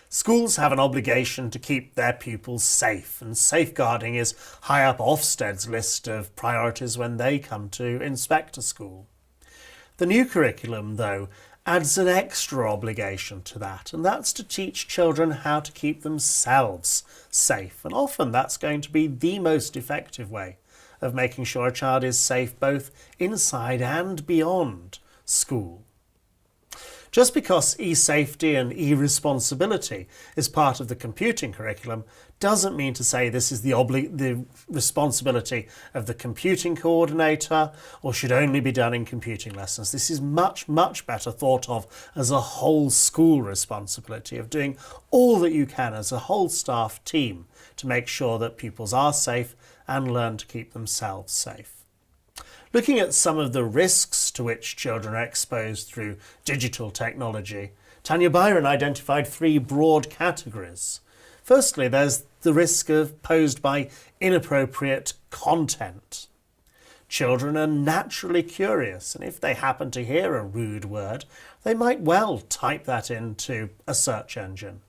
Schools have an obligation to keep their pupils safe, and safeguarding is high up Ofsted's list of priorities when they come to inspect a school. The new curriculum, though, adds an extra obligation to that, and that's to teach children how to keep themselves safe. And often that's going to be the most effective way of making sure a child is safe both inside and beyond school. Just because e-safety and e-responsibility is part of the computing curriculum doesn't mean to say this is the responsibility of the computing coordinator or should only be done in computing lessons. This is much, much better thought of as a whole school responsibility of doing all that you can as a whole staff team to make sure that pupils are safe and learn to keep themselves safe. Looking at some of the risks to which children are exposed through digital technology, Tanya Byron identified 3 broad categories. Firstly, there's the risk posed by inappropriate content. Children are naturally curious, and if they happen to hear a rude word, they might well type that into a search engine.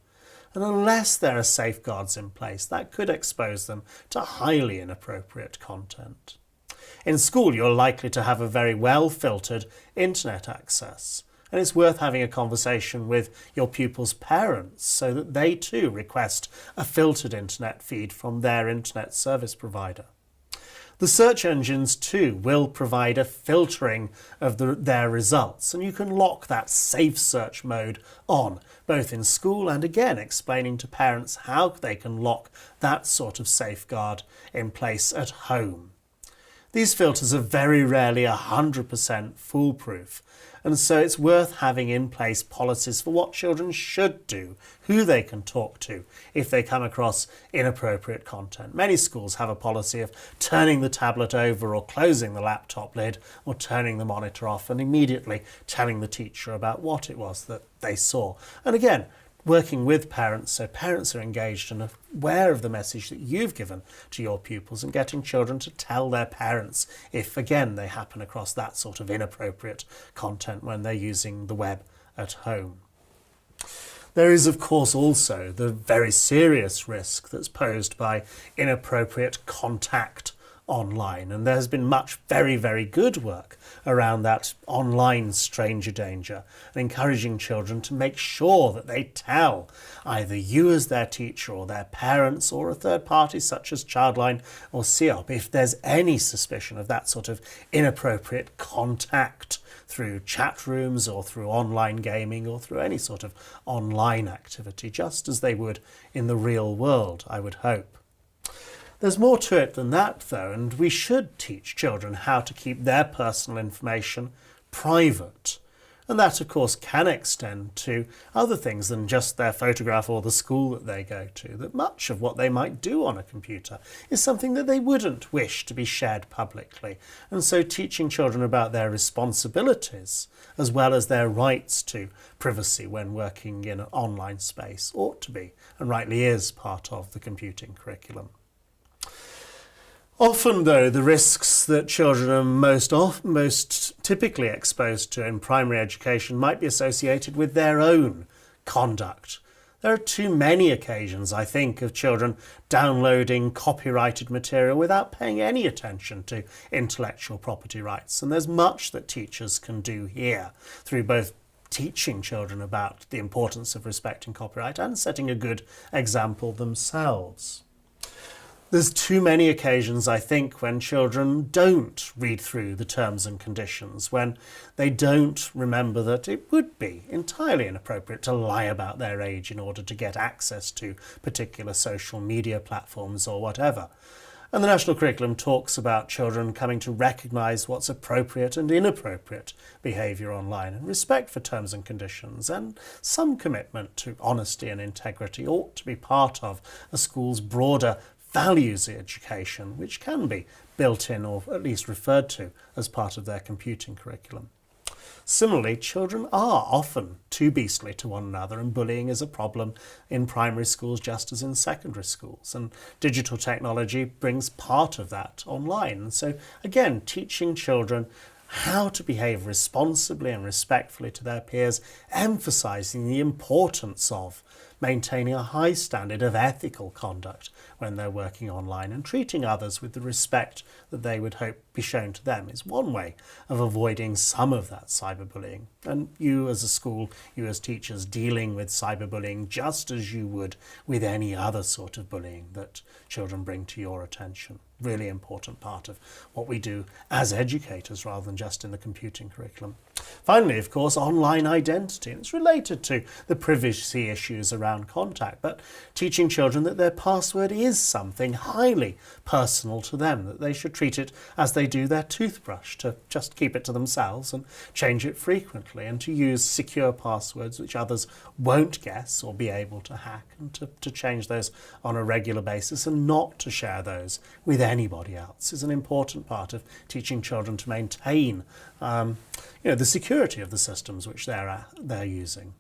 And unless there are safeguards in place, that could expose them to highly inappropriate content. In school, you're likely to have a very well-filtered internet access, and it's worth having a conversation with your pupils' parents so that they too request a filtered internet feed from their internet service provider. The search engines too will provide a filtering of their results, and you can lock that safe search mode on, both in school and again explaining to parents how they can lock that sort of safeguard in place at home. These filters are very rarely 100% foolproof, and so it's worth having in place policies for what children should do, who they can talk to if they come across inappropriate content. Many schools have a policy of turning the tablet over or closing the laptop lid or turning the monitor off and immediately telling the teacher about what it was that they saw. And again, working with parents so parents are engaged and aware of the message that you've given to your pupils, and getting children to tell their parents if, again, they happen across that sort of inappropriate content when they're using the web at home. There is, of course, also the very serious risk that's posed by inappropriate contact online, and there's been much very, very good work around that online stranger danger and encouraging children to make sure that they tell either you as their teacher or their parents or a third party such as Childline or CEOP if there's any suspicion of that sort of inappropriate contact through chat rooms or through online gaming or through any sort of online activity, just as they would in the real world, I would hope. There's more to it than that, though, and we should teach children how to keep their personal information private. And that, of course, can extend to other things than just their photograph or the school that they go to, that much of what they might do on a computer is something that they wouldn't wish to be shared publicly. And so teaching children about their responsibilities, as well as their rights to privacy when working in an online space, ought to be, and rightly is, part of the computing curriculum. Often, though, the risks that children are most typically exposed to in primary education might be associated with their own conduct. There are too many occasions, I think, of children downloading copyrighted material without paying any attention to intellectual property rights, and there's much that teachers can do here through both teaching children about the importance of respecting copyright and setting a good example themselves. There's too many occasions, I think, when children don't read through the terms and conditions, when they don't remember that it would be entirely inappropriate to lie about their age in order to get access to particular social media platforms or whatever. And the national curriculum talks about children coming to recognise what's appropriate and inappropriate behaviour online, and respect for terms and conditions, and some commitment to honesty and integrity ought to be part of a school's broader values education, which can be built in or at least referred to as part of their computing curriculum. Similarly, children are often too beastly to one another, and bullying is a problem in primary schools just as in secondary schools, and digital technology brings part of that online. And so again, teaching children how to behave responsibly and respectfully to their peers, emphasising the importance of maintaining a high standard of ethical conduct when they're working online, and treating others with the respect that they would hope be shown to them is one way of avoiding some of that cyberbullying. And you as a school, you as teachers, dealing with cyberbullying just as you would with any other sort of bullying that children bring to your attention. Really important part of what we do as educators rather than just in the computing curriculum. Finally, of course, online identity. It's related to the privacy issues around contact, but teaching children that their password is something highly personal to them, that they should treat it as they do their toothbrush, to just keep it to themselves and change it frequently, and to use secure passwords which others won't guess or be able to hack, and to change those on a regular basis and not to share those with anybody else is an important part of teaching children to maintain the security of the systems which they're using.